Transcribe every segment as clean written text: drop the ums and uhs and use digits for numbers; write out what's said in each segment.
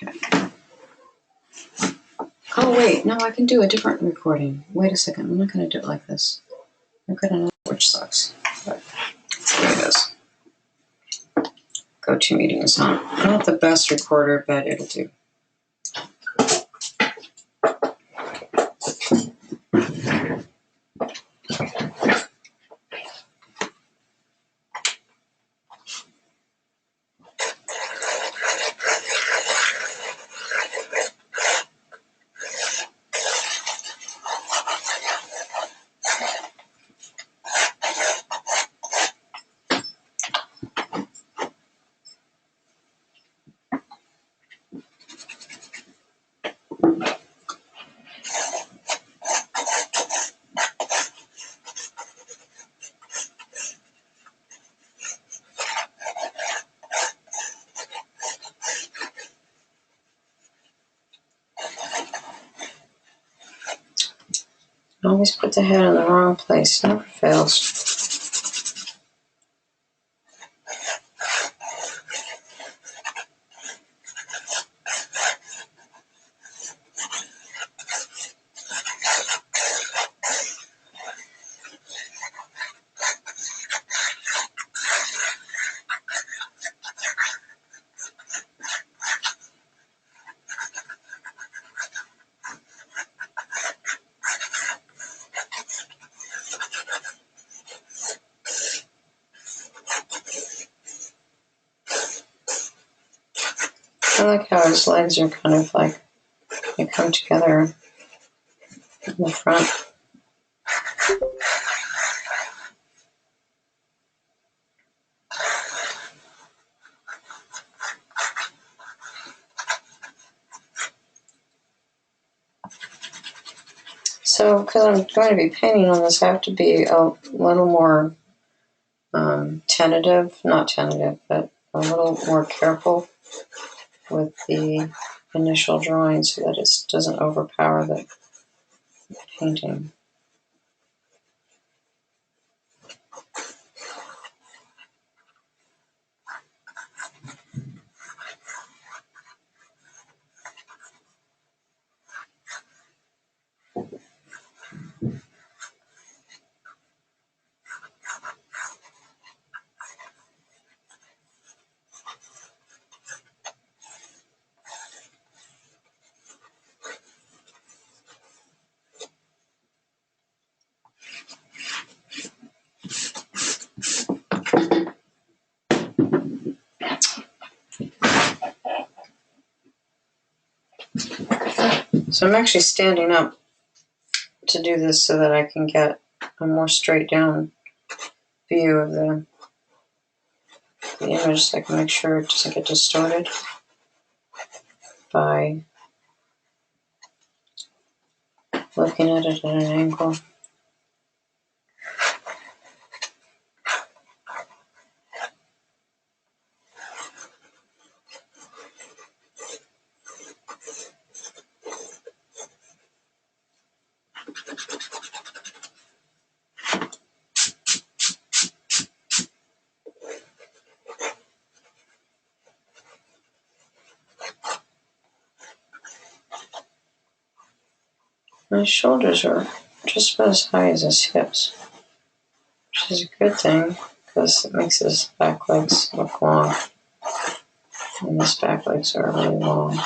Okay. Oh wait, no, I can do a different recording. Wait a second, I'm not going to do it like this. I'm going to know which sucks. But there it is. GoToMeeting is on. I'm not the best recorder, but it'll do. I always put the head in the wrong place. Never fails. I like how his legs are kind of like, they come together in the front. So, because I'm going to be painting on this, I have to be a little more tentative, not tentative, but a little more careful with the initial drawing so that it doesn't overpower the painting. So I'm actually standing up to do this so that I can get a more straight down view of the image, so I can make sure it doesn't get distorted by looking at it at an angle. My shoulders are just about as high as his hips, which is a good thing because it makes his back legs look long. And his back legs are really long.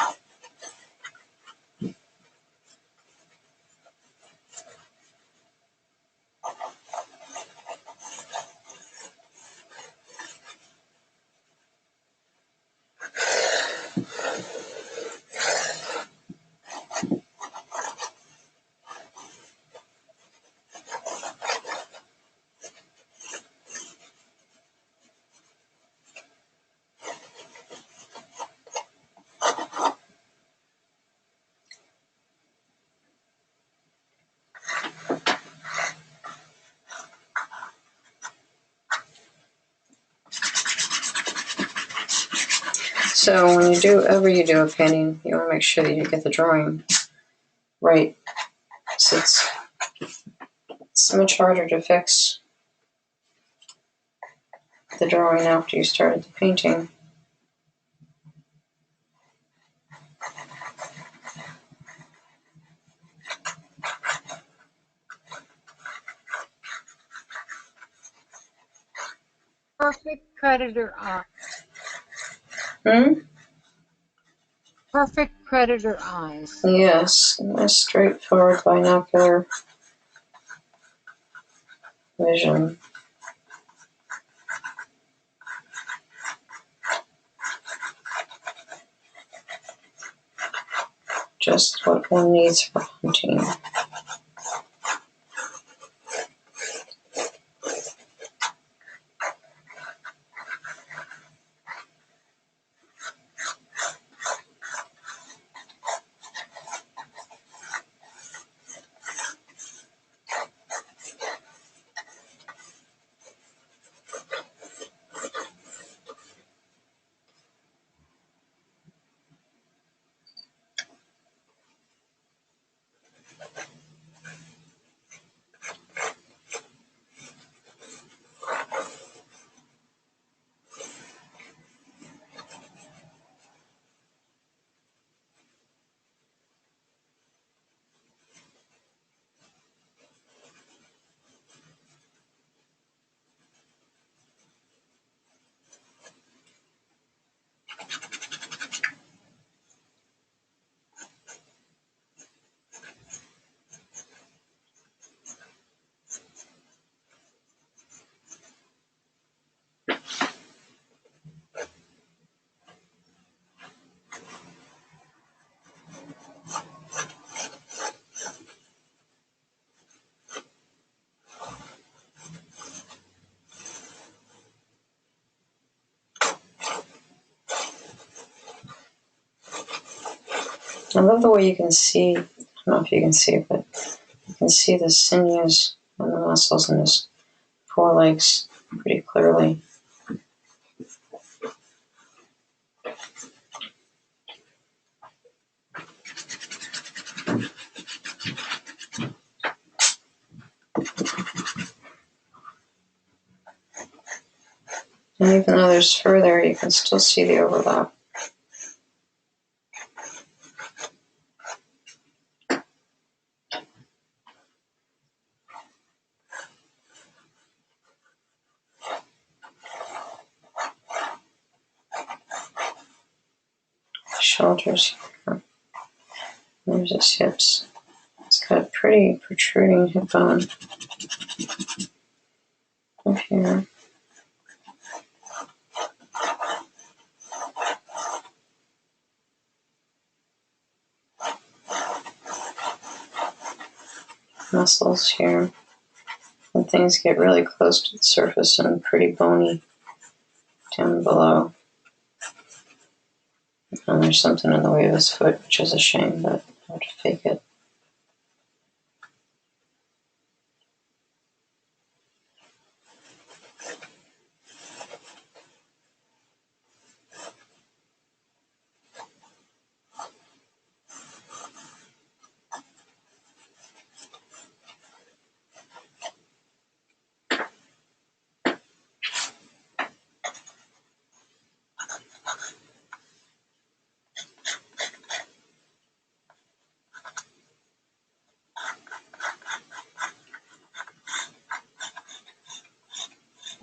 So when you do a painting, you want to make sure that you get the drawing right. So it's much harder to fix the drawing after you started the painting. predator eye. Hmm? Perfect predator eyes. Yes, a straightforward binocular vision. Just what one needs for hunting. I love the way you can see, I don't know if you can see it, but you can see the sinews and the muscles in his forelegs pretty clearly. And even though there's fur there, you can still see the overlap. Shoulders here. There's his hips. He's got a pretty protruding hip bone up here. Muscles here. And things get really close to the surface and pretty bony down below. And there's something in the way of his foot, which is a shame, but I have to fake it.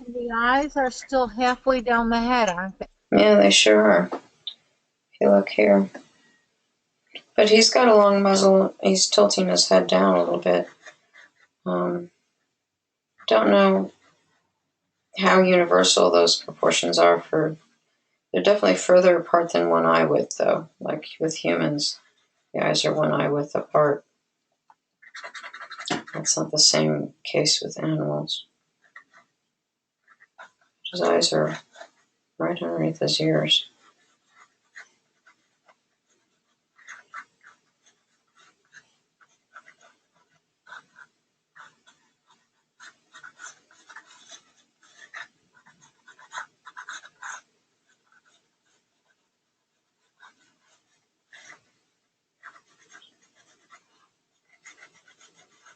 And the eyes are still halfway down the head, aren't they? Yeah, they sure are. If you look here. But he's got a long muzzle. He's tilting his head down a little bit. Don't know how universal those proportions are for. They're definitely further apart than one eye width, though. Like with humans, the eyes are one eye width apart. That's not the same case with animals. His eyes are right underneath his ears.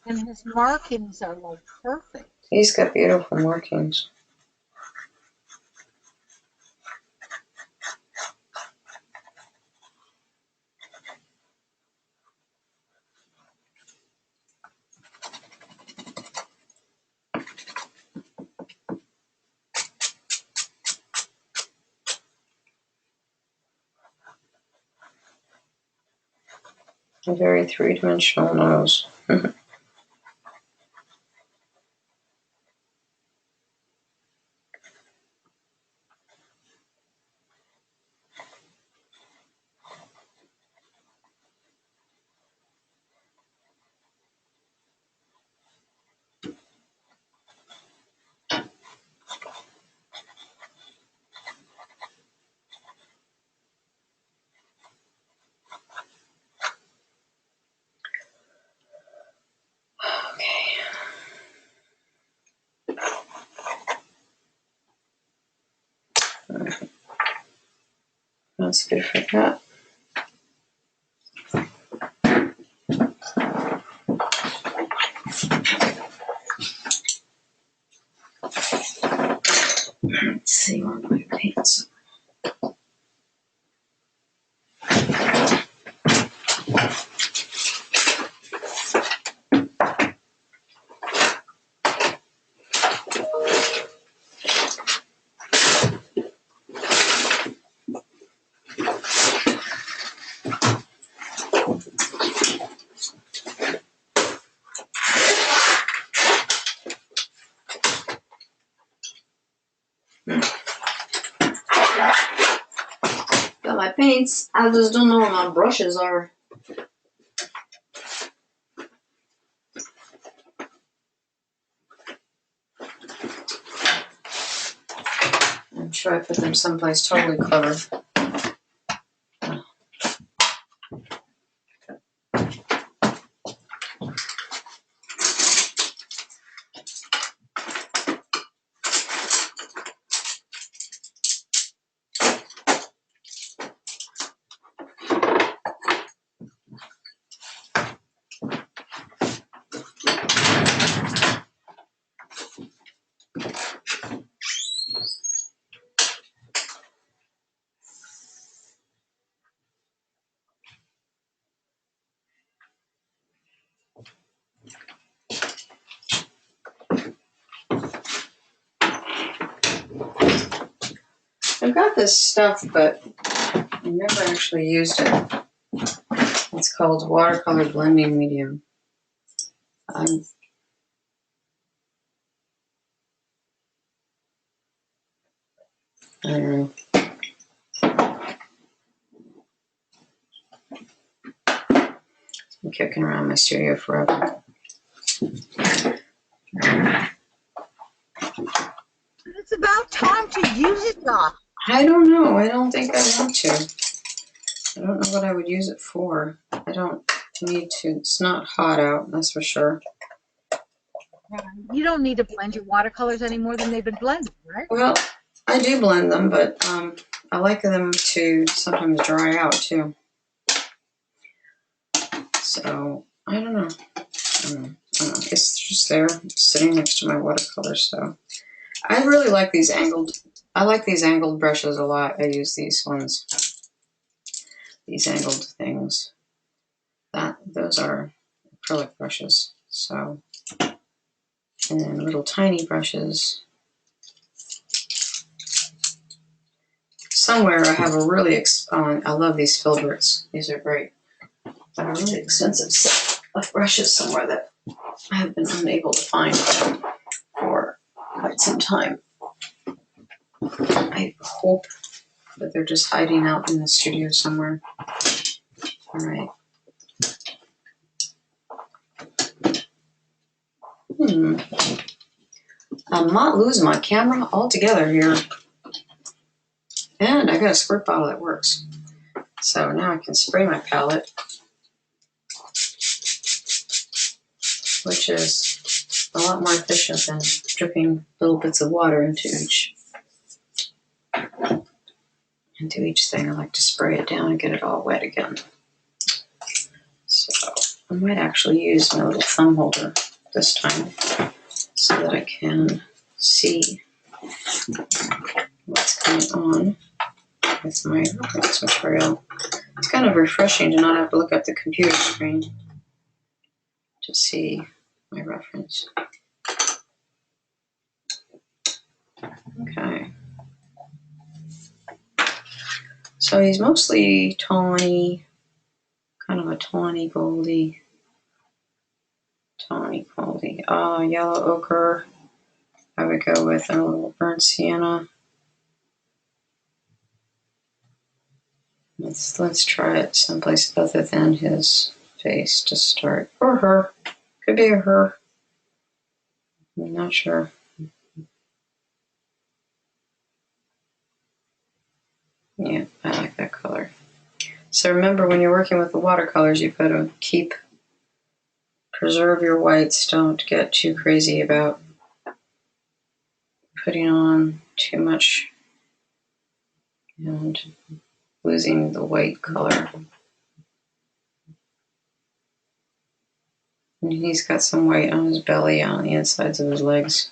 And his markings are like perfect. He's got beautiful markings. A very three-dimensional nose. That's good for that. Let's see where my paints. Got my paints. I just don't know where my brushes are. I'm sure I put them someplace totally clever. I've got this stuff, but I never actually used it. It's called watercolor blending medium. I don't know. I'm kicking around my studio forever. It's about time to use it, though. I don't know. I don't think I want to. I don't know what I would use it for. I don't need to. It's not hot out, that's for sure. You don't need to blend your watercolors any more than they've been blended, right? Well, I do blend them, but I like them to sometimes dry out too. So I don't know. It's just there, sitting next to my watercolor. So I really like these angled. I like these angled brushes a lot. I use these ones. These angled things. Those are acrylic brushes. So, and then little tiny brushes. Somewhere I have a really, I love these filberts. These are great. I have a really expensive set of brushes somewhere that I have been unable to find for quite some time. I hope that they're just hiding out in the studio somewhere. All right. I'm not losing my camera altogether here. And I got a squirt bottle that works. So now I can spray my palette, which is a lot more efficient than dripping little bits of water into each thing. I like to spray it down and get it all wet again. So I might actually use my little thumb holder this time so that I can see what's going on with my reference material. It's kind of refreshing to not have to look at the computer screen to see my reference. Okay. So he's mostly tawny, kind of a tawny goldy. Yellow ochre. I would go with a little burnt sienna. Let's try it someplace other than his face to start. Or her. Could be a her. I'm not sure. Yeah, I like that color. So remember, when you're working with the watercolors, you've got to preserve your whites. Don't get too crazy about putting on too much and losing the white color. And he's got some white on his belly, on the insides of his legs.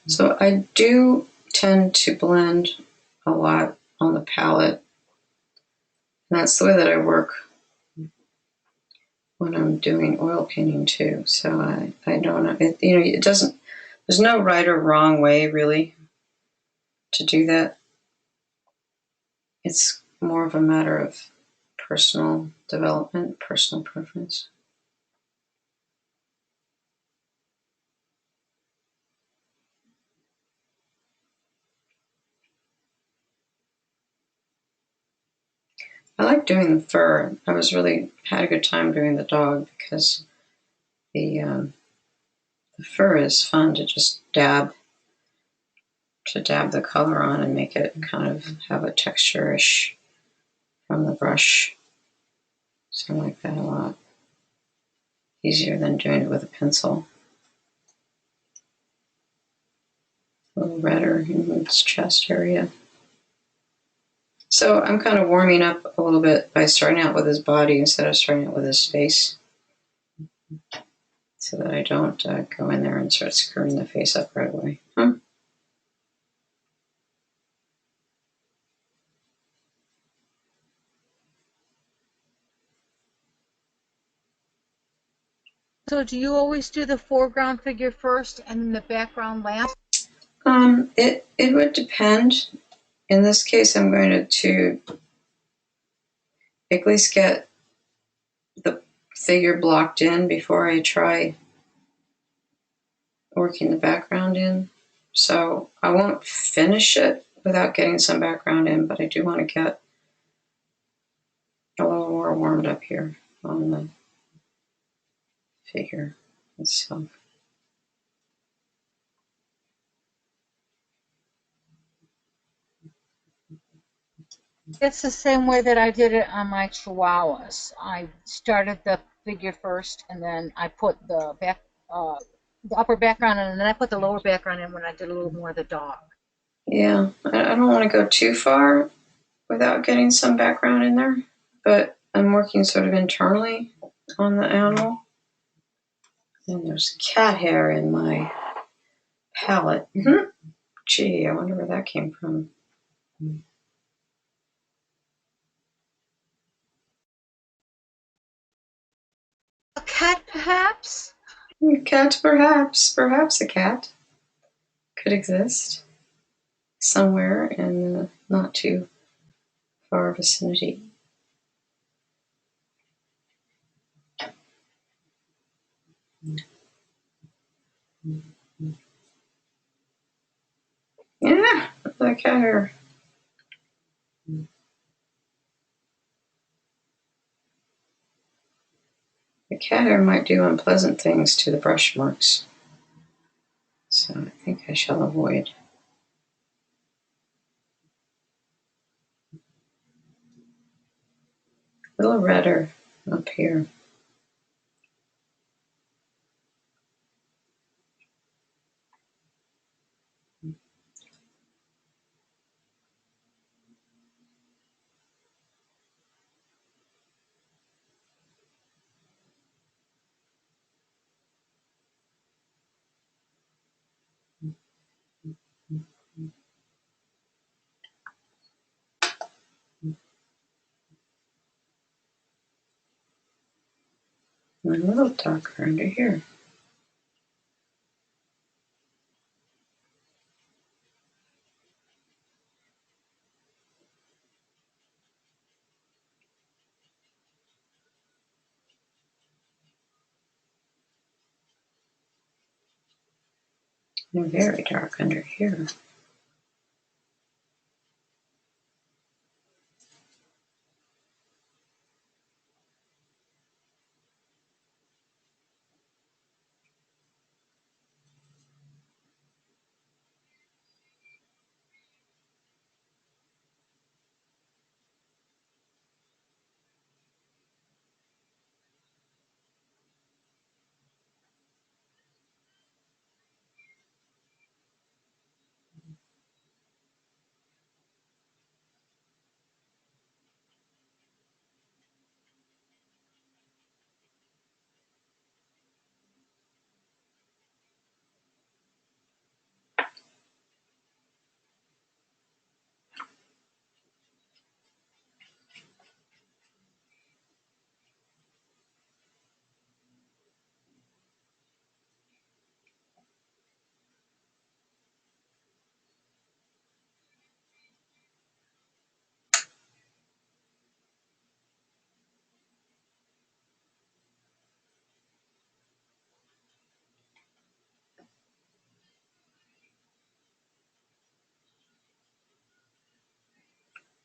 So I do tend to blend a lot on the palette. And that's the way that I work when I'm doing oil painting too. So I don't know. It doesn't, there's no right or wrong way really to do that. It's more of a matter of personal development, personal preference. I like doing the fur. I had a good time doing the dog because the fur is fun to just dab the color on and make it kind of have a texture-ish from the brush. So I like that a lot. Easier than doing it with a pencil. A little redder in its chest area. So I'm kind of warming up a little bit by starting out with his body instead of starting out with his face, so that I don't go in there and start screwing the face up right away. So do you always do the foreground figure first and then the background last? It would depend. In this case, I'm going to at least get the figure blocked in before I try working the background in. So I won't finish it without getting some background in, but I do want to get a little more warmed up here on the figure itself. It's the same way that I did it on my chihuahuas. I started the figure first, and then I put the upper background in, and then I put the lower background in when I did a little more of the dog. Yeah, I don't want to go too far without getting some background in there, but I'm working sort of internally on the animal. And there's cat hair in my palette. Gee, I wonder where that came from. A cat, perhaps? Cat, perhaps. Perhaps a cat could exist somewhere in the not too far vicinity. Yeah, the cat hair. The cat hair might do unpleasant things to the brush marks, so I think I shall avoid. A little redder up here. And a little darker under here. They're very dark under here.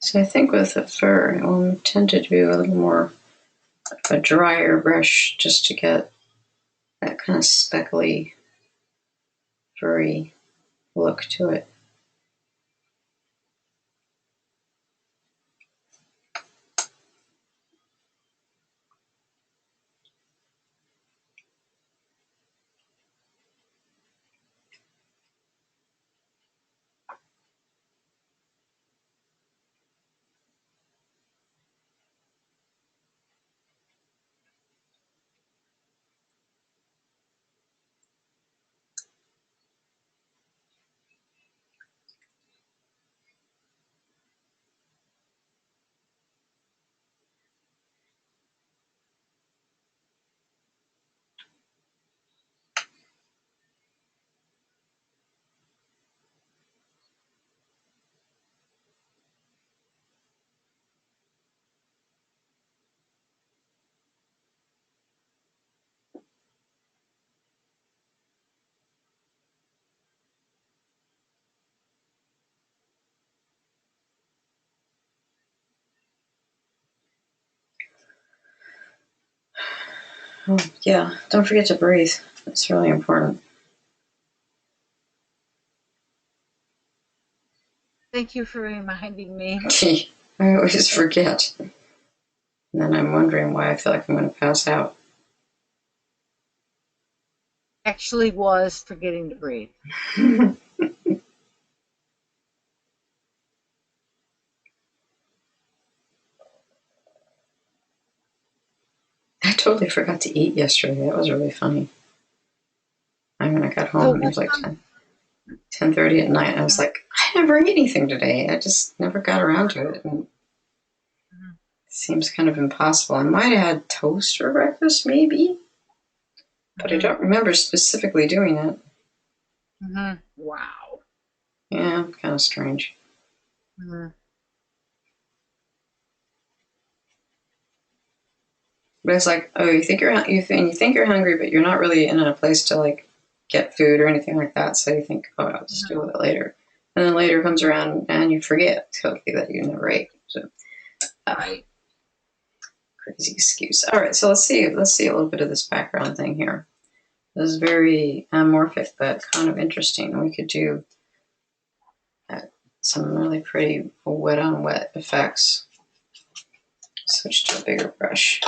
So I think with the fur, I'll tend to do a little more of a drier brush just to get that kind of speckly, furry look to it. Oh, yeah, don't forget to breathe. It's really important. Thank you for reminding me. I always forget. And then I'm wondering why I feel like I'm going to pass out. Actually was forgetting to breathe. I totally forgot to eat yesterday. That was really funny. I mean, I got home and it was like 10:30 at night. And I was like, I never ate anything today. I just never got around to it. And it seems kind of impossible. I might have had toast for breakfast, maybe. But I don't remember specifically doing it. Wow. Yeah, kind of strange. But it's like, oh, you think you're hungry, but you're not really in a place to like get food or anything like that. So you think, oh, I'll just deal with it later. And then later comes around and you forget totally that you never ate. So, Right. crazy excuse. All right, so let's see a little bit of this background thing here. This is very amorphic, but kind of interesting. We could do some really pretty wet on wet effects. Switch to a bigger brush.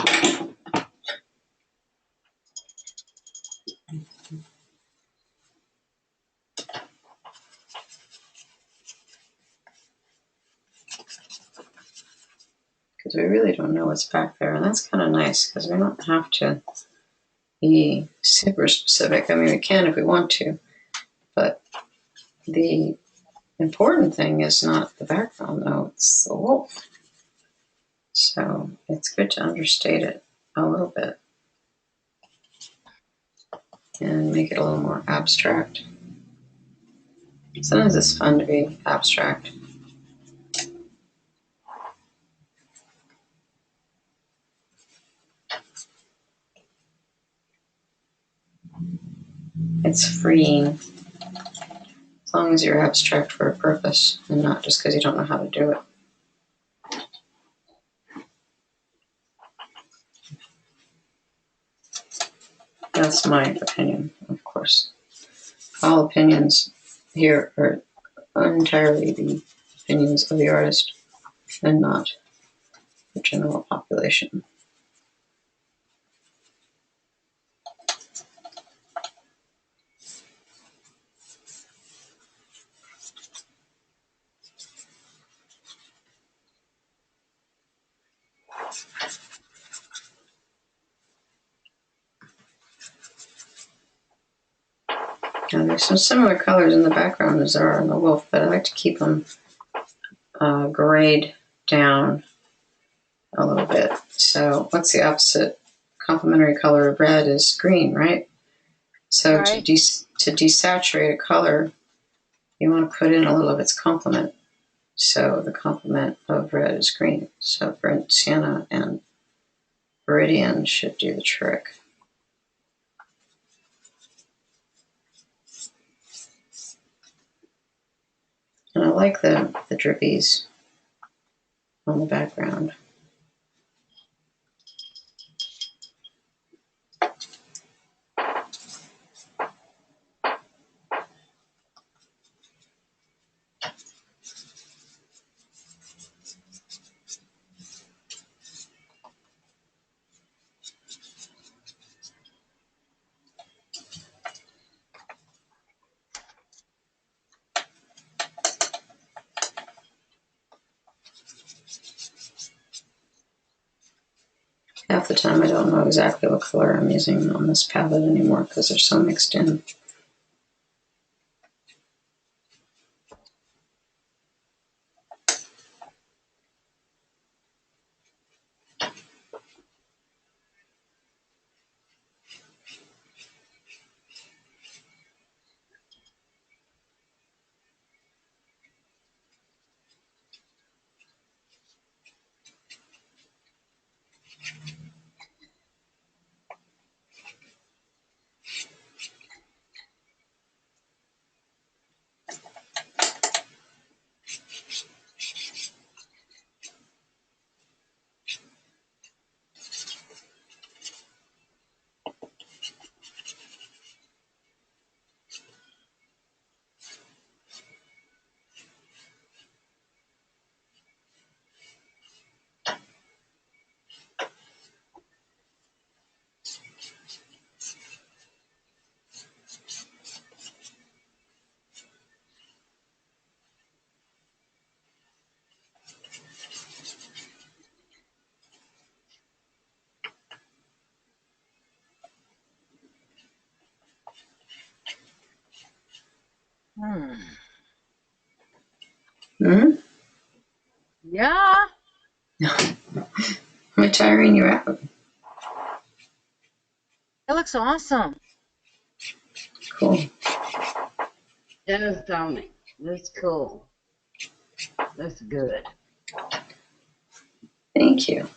Because we really don't know what's back there, and that's kind of nice because we don't have to be super specific. I mean, we can if we want to, but the important thing is not the background, though, it's the wolf. So it's good to understate it a little bit and make it a little more abstract. Sometimes it's fun to be abstract. It's freeing. As long as you're abstract for a purpose and not just because you don't know how to do it. That's my opinion, of course. All opinions here are entirely the opinions of the artist and not the general population. Now, there's some similar colors in the background as there are in the wolf, but I like to keep them grayed down a little bit. So what's the opposite complementary color of red is green, right? So Right. to desaturate a color, you want to put in a little of its complement. So the complement of red is green. So sienna and Viridian should do the trick. And I like the drippies on the background. Half the time I don't know exactly what color I'm using on this palette anymore because they're so mixed in. Hmm? Yeah. Am I tiring you out? That looks awesome. Cool. Does, don't it? That's cool. That's good. Thank you.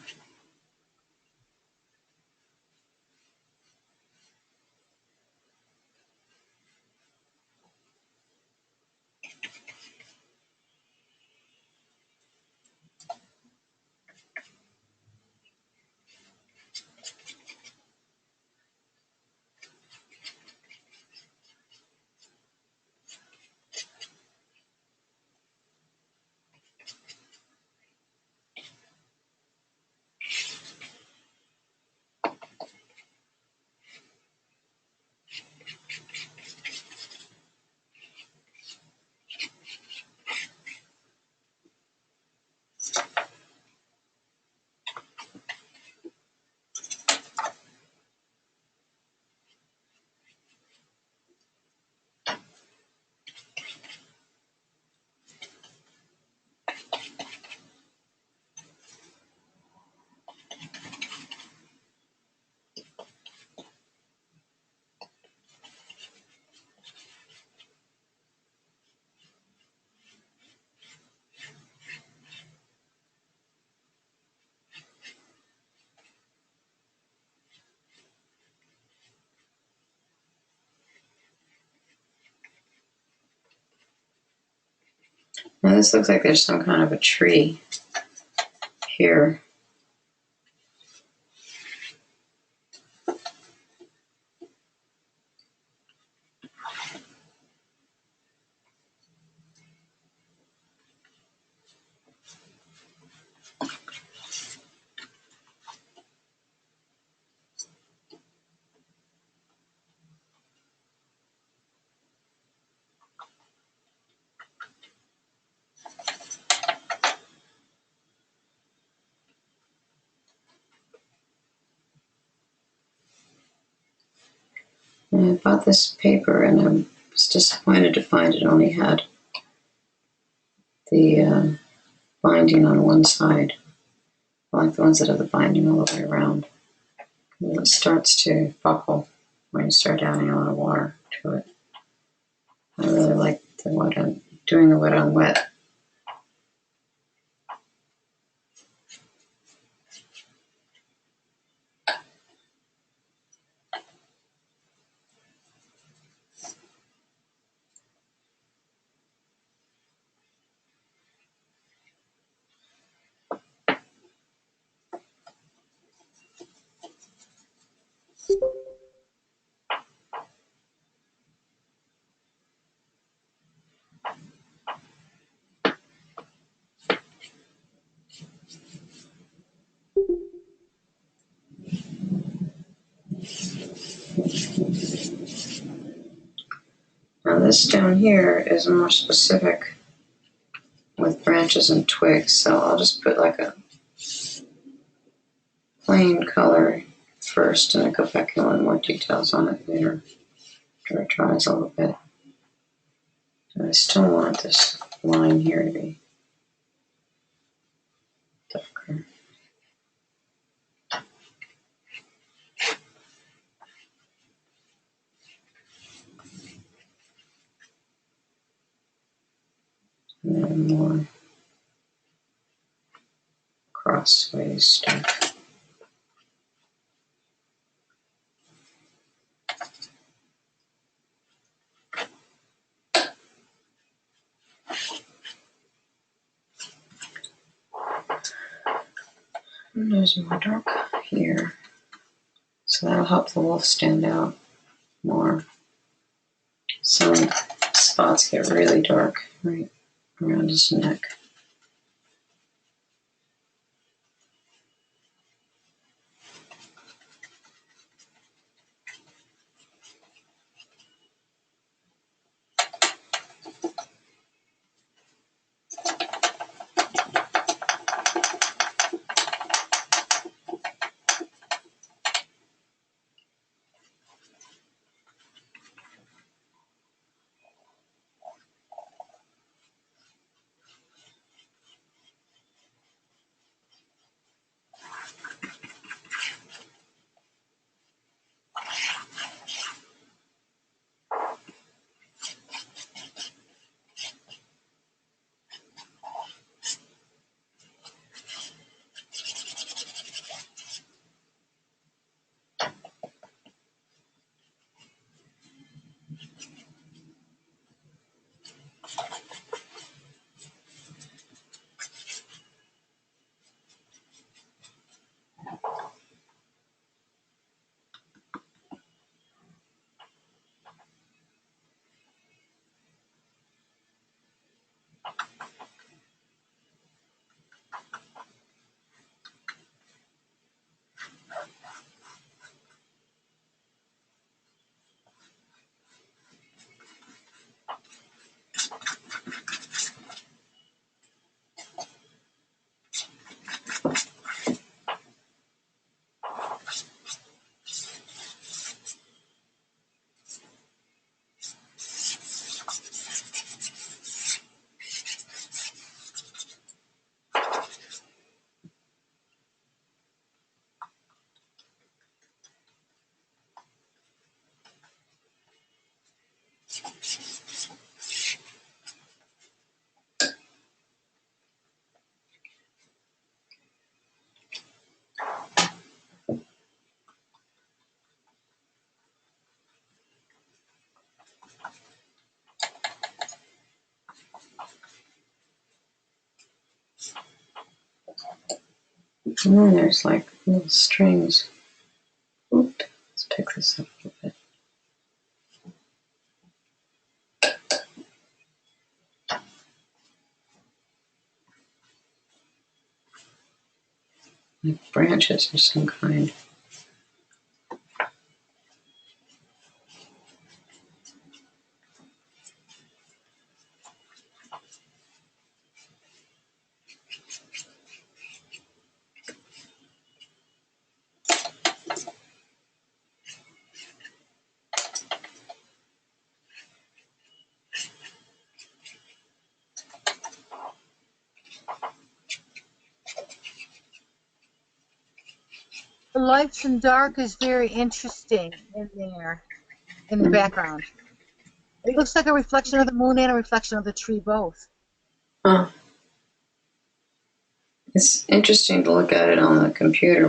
Now this looks like there's some kind of a tree here. And I bought this paper and I was disappointed to find it only had the binding on one side. I like the ones that have the binding all the way around. And it starts to buckle when you start adding a lot of water to it. I really like the wet on, doing the wet on wet. Now this down here is more specific with branches and twigs, so I'll just put like a plain color first and I go back and add more details on it later after it dries a little bit. And I still want this line here to be darker. And then more crossways stuff. And there's more dark here. So that'll help the wolf stand out more. Some spots get really dark right around his neck. And then there's like little strings. Oop, let's pick this up a little bit. Like branches of some kind. The lights and dark is very interesting in there, in the background. It looks like a reflection of the moon and a reflection of the tree, both. Huh. It's interesting to look at it on the computer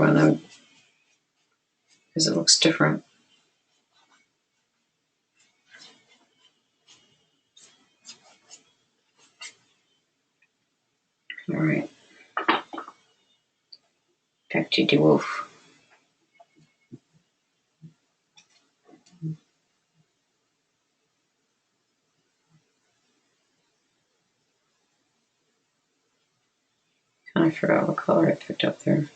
because it looks different. All right. Back to newWolf. Kind of forgot what color I picked up there.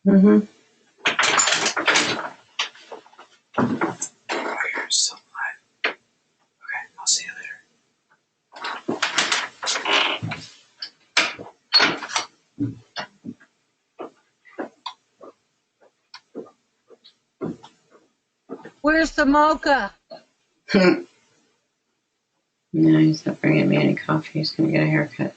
Mm-hmm. Oh, you're so live. Okay, I'll see you later. Where's the mocha? No, he's not bringing me any coffee. He's going to get a haircut.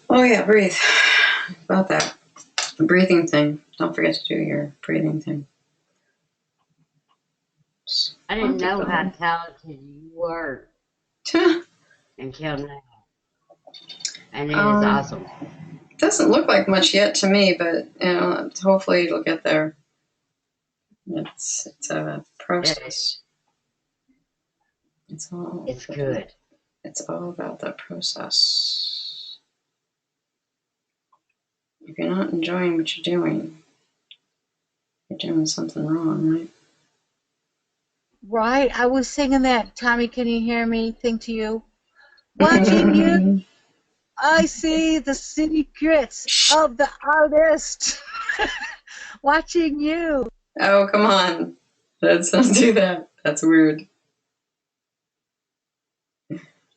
Oh, yeah, breathe. About that. The breathing thing. Don't forget to do your breathing thing. I didn't know how talented you were until now. And it is awesome. It doesn't look like much yet to me, but hopefully it'll get there. It's a process. It's good. It's all about the process. If you're not enjoying what you're doing something wrong, right? Right. I was singing that Tommy, can you hear me? Thing to you. Watching you, I see the secrets of the artist. Watching you. Oh, come on. Let's not do that. That's weird.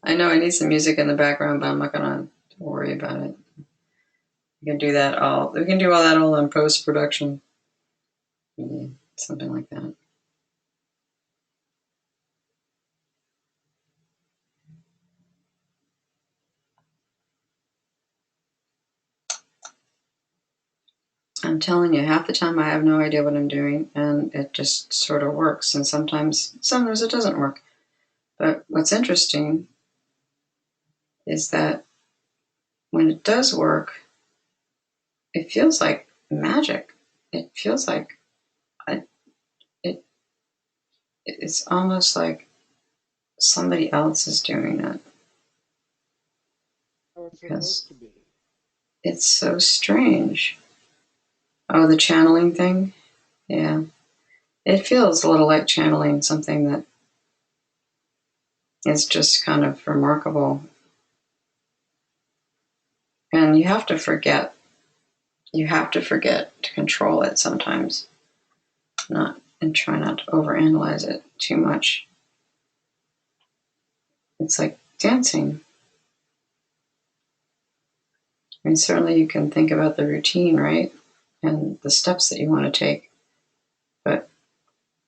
I know I need some music in the background, but I'm not gonna worry about it. We can do that all. We can do all that all in post-production. Yeah, something like that. I'm telling you, half the time I have no idea what I'm doing, and it just sort of works. And sometimes it doesn't work. But what's interesting is that when it does work, it feels like magic. It feels like it's almost like somebody else is doing it. It's Because supposed to be. it's so strange. Oh, the channeling thing? Yeah. It feels a little like channeling something that is just kind of remarkable. And you have to forget. You have to forget to control it sometimes. And try not to overanalyze it too much. It's like dancing. I mean, certainly you can think about the routine, right? And the steps that you want to take. But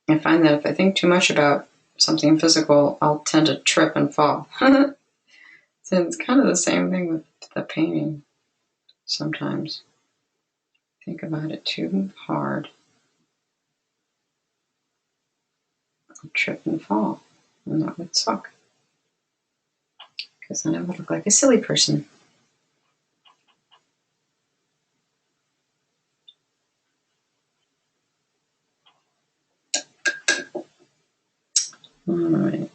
I find that if I think too much about something physical, I'll tend to trip and fall. So it's kind of the same thing with the painting sometimes. Think about it too hard. I'll trip and fall. And that would suck. Because then I would look like a silly person. All right.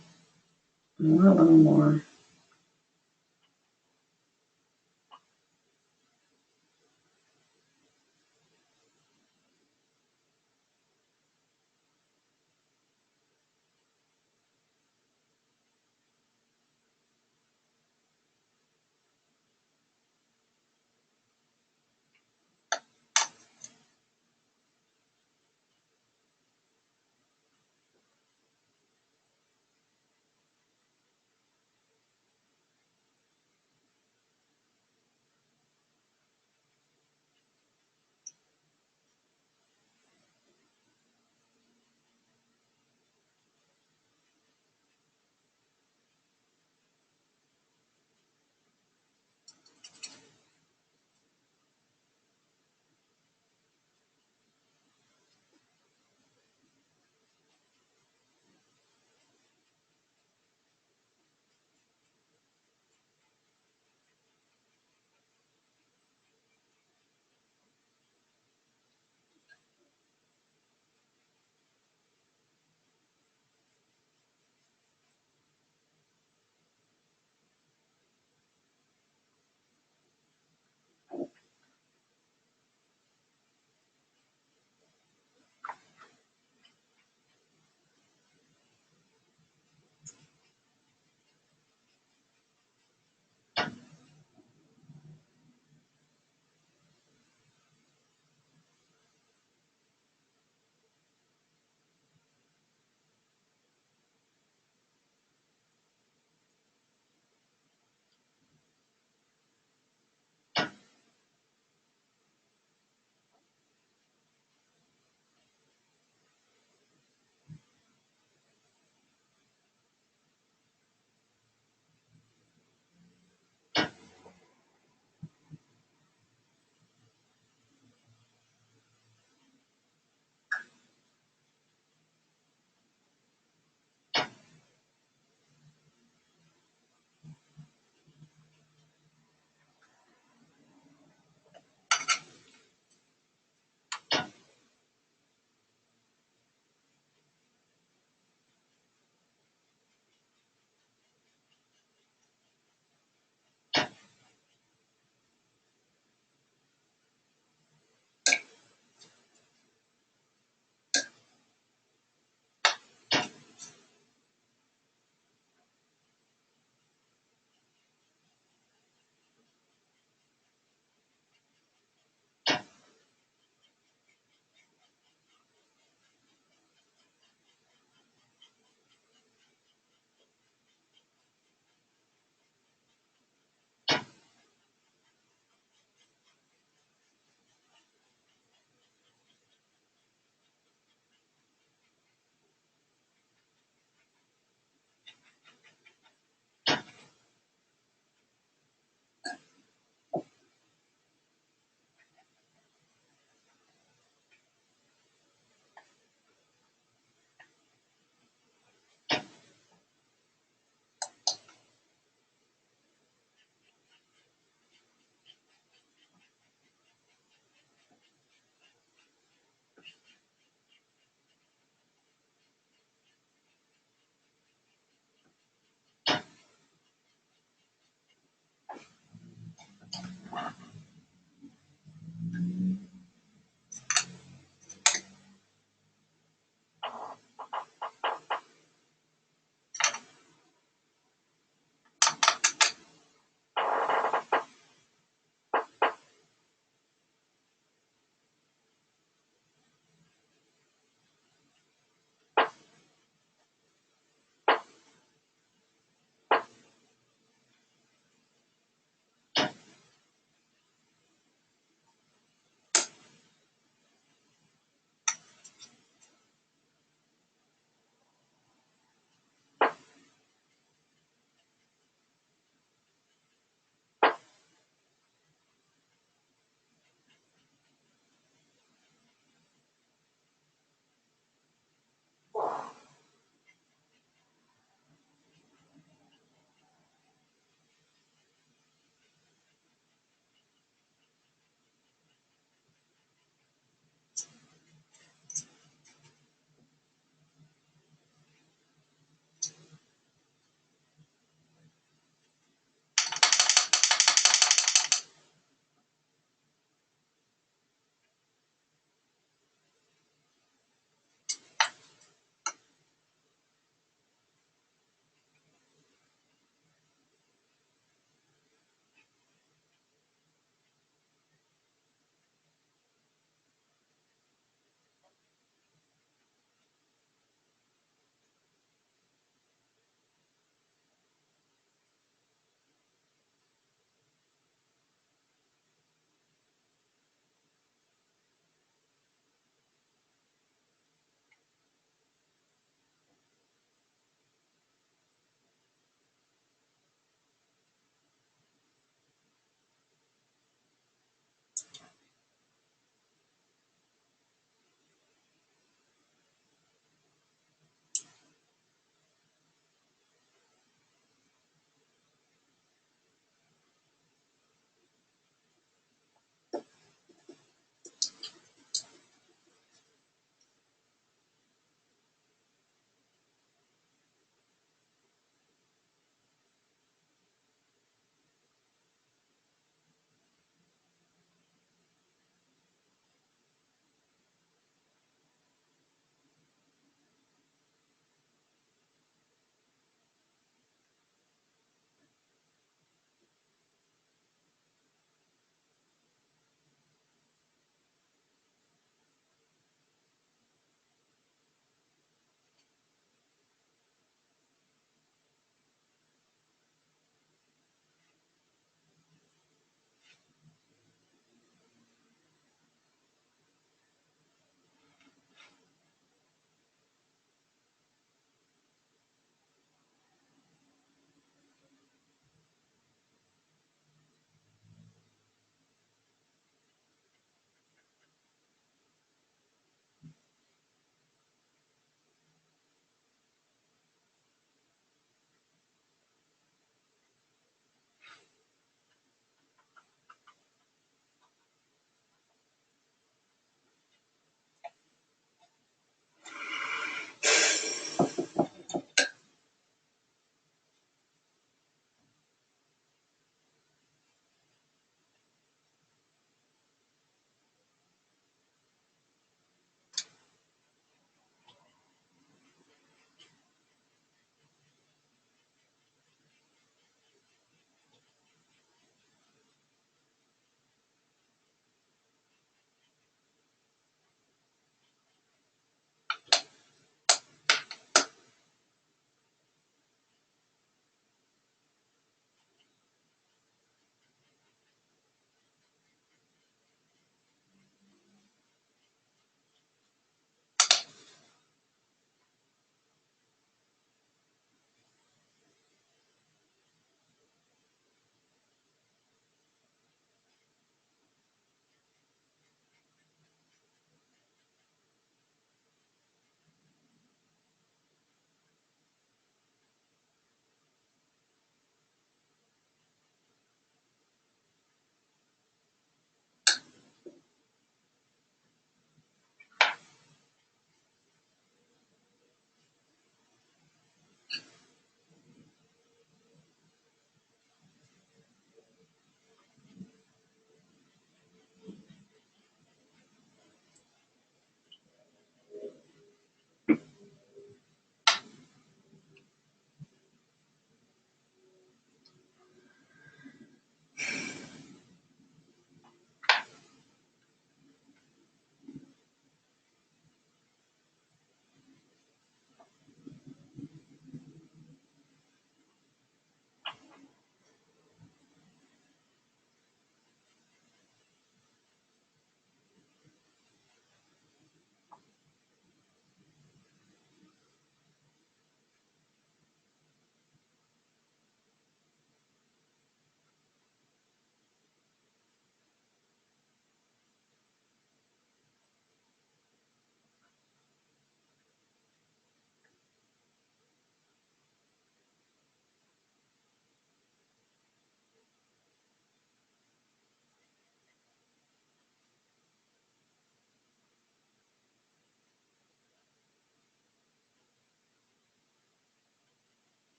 I want a little more.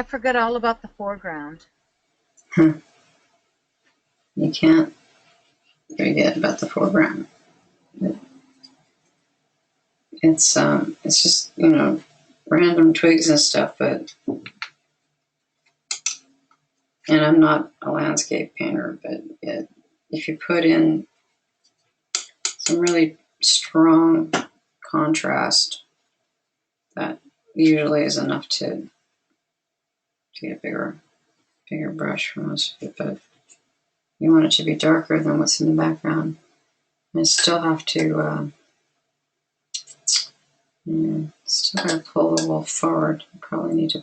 I forgot all about the foreground. You can't forget about the foreground. It's just, you know, random twigs and stuff, but, and I'm not a landscape painter, but if you put in some really strong contrast, that usually is enough to get a bigger brush for most of it, but you want it to be darker than what's in the background. I still have to, still gotta pull the wolf forward. I probably need to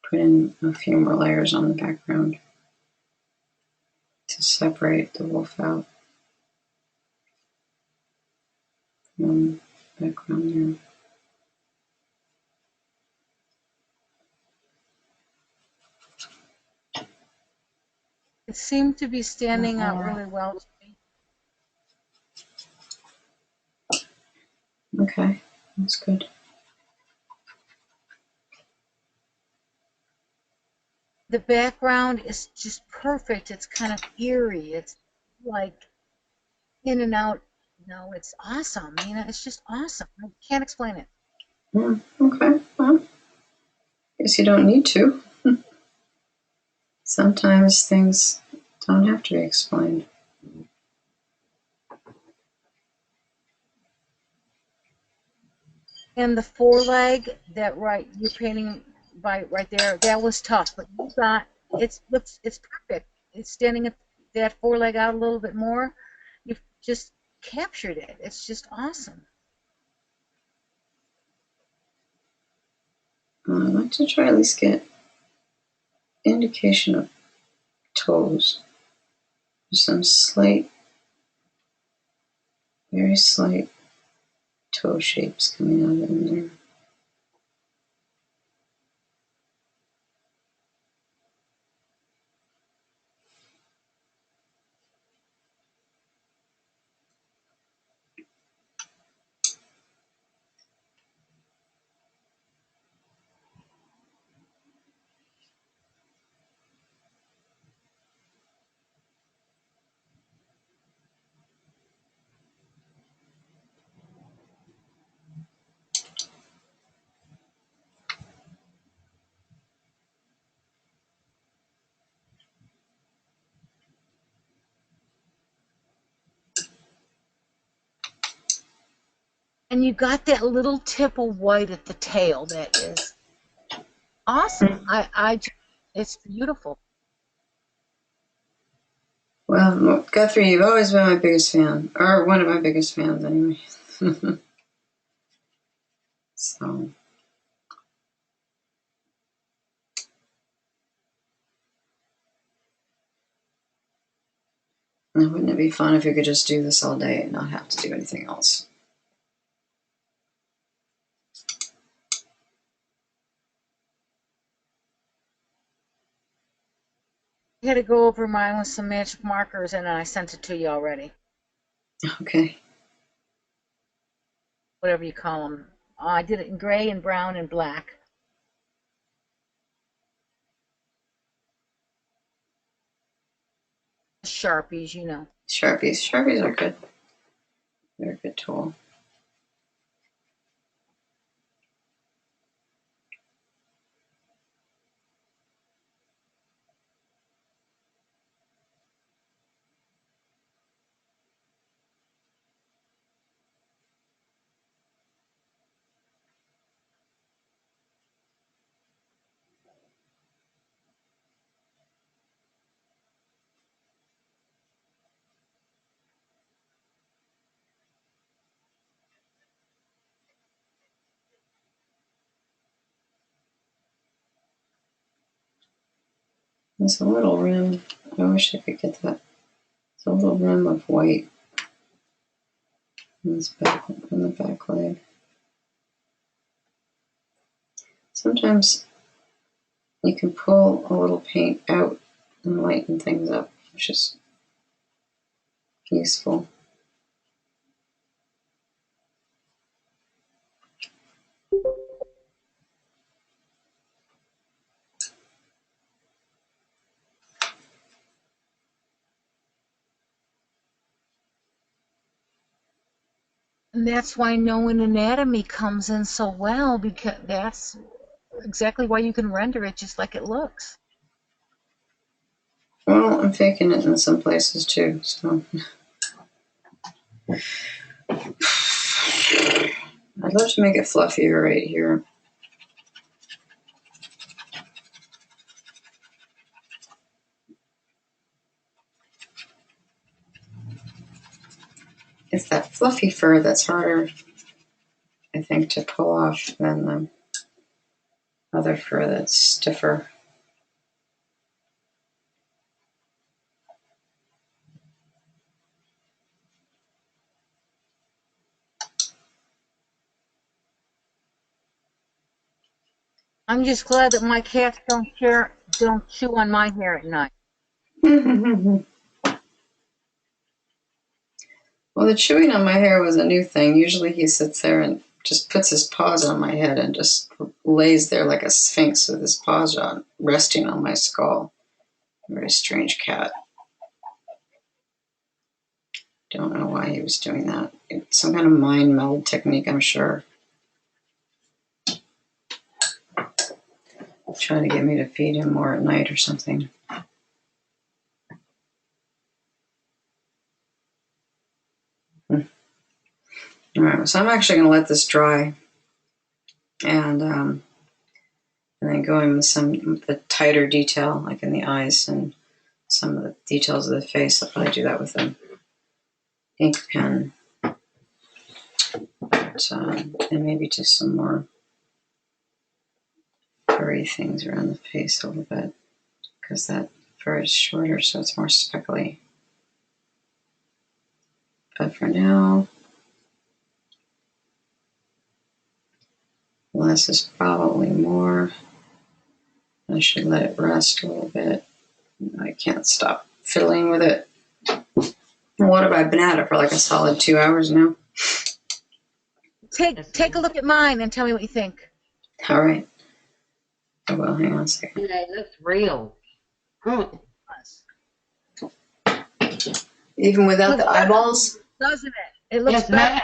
put in a few more layers on the background to separate the wolf out from the background It seemed to be standing out really well to me. there. Okay, that's good. The background is just perfect. It's kind of eerie. It's like in and out. No, it's awesome. You know, it's just awesome. I can't explain it. Yeah, okay, well, guess you don't need to. Sometimes things don't have to be explained. And the foreleg that you're painting by right there, that was tough, but you got it's perfect. It's standing at that foreleg out a little bit more. You've just captured it. It's just awesome. I'd like to try at least get indication of toes. There's some slight, very slight toe shapes coming out in there. And you got that little tip of white at the tail. That is awesome. It's beautiful. Well, Guthrie, you've always been my biggest fan, or one of my biggest fans anyway. So, wouldn't it be fun if you could just do this all day and not have to do anything else? I had to go over mine with some magic markers, and I sent it to you already. Okay. Whatever you call them. I did it in gray and brown and black. Sharpies, you know. Sharpies are good. They're a good tool. There's a little rim. I wish I could get that. There's a little rim of white on the back leg. Sometimes you can pull a little paint out and lighten things up, which is useful. And that's why knowing anatomy comes in so well, because that's exactly why you can render it just like it looks. Well, I'm faking it in some places too, so. I'd love to make it fluffier right here. It's that fluffy fur that's harder, I think, to pull off than the other fur that's stiffer. I'm just glad that my cats don't chew on my hair at night. Well, the chewing on my hair was a new thing. Usually he sits there and just puts his paws on my head and just lays there like a sphinx with his paws resting on my skull. Very strange cat. Don't know why he was doing that. It's some kind of mind meld technique, I'm sure. Trying to get me to feed him more at night or something. All right, so I'm actually going to let this dry and then go in with some of the tighter detail, like in the eyes and some of the details of the face. I'll probably do that with an ink pen. But, and maybe just some more furry things around the face a little bit, because that fur is shorter, so it's more speckly. But for now, less is probably more. I should let it rest a little bit. I can't stop fiddling with it. What have I been at it for, like a solid 2 hours now? Take a look at mine and tell me what you think. All right. Oh, well, hang on a second. Yeah, it looks real. Even without the eyeballs? Doesn't it? It looks Yes, better. ma'am.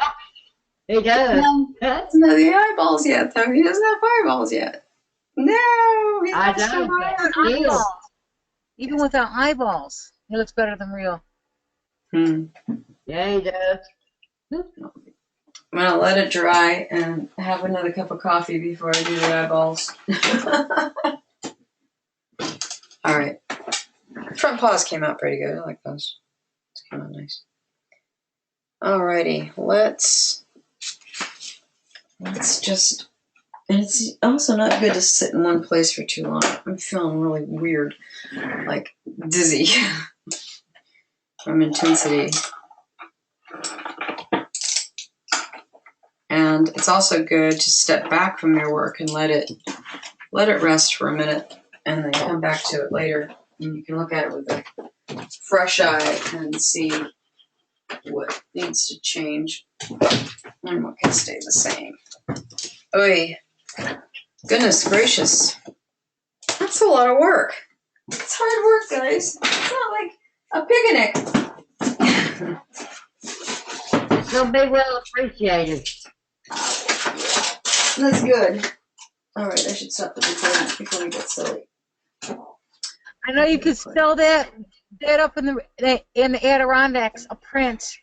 It does. No, doesn't have the eyeballs yet, though. He doesn't have eyeballs yet. No, he I has to don't. have Eyeballs. Even without eyeballs, it looks better than real. Yeah, he does. I'm going to let it dry and have another cup of coffee before I do the eyeballs. All right. Front paws came out pretty good. I like those. It's kind of nice. All righty. Let's just... And it's also not good to sit in one place for too long. I'm feeling really weird, like dizzy from intensity. And it's also good to step back from your work and let it rest for a minute and then come back to it later. And you can look at it with a fresh eye and see what needs to change and what can stay the same. Oy. Goodness gracious. That's a lot of work. It's hard work, guys. It's not like a picnic. It'll be well appreciated. That's good. All right, I should stop the recording before we get silly. I know you could sell that up in the Adirondacks, a print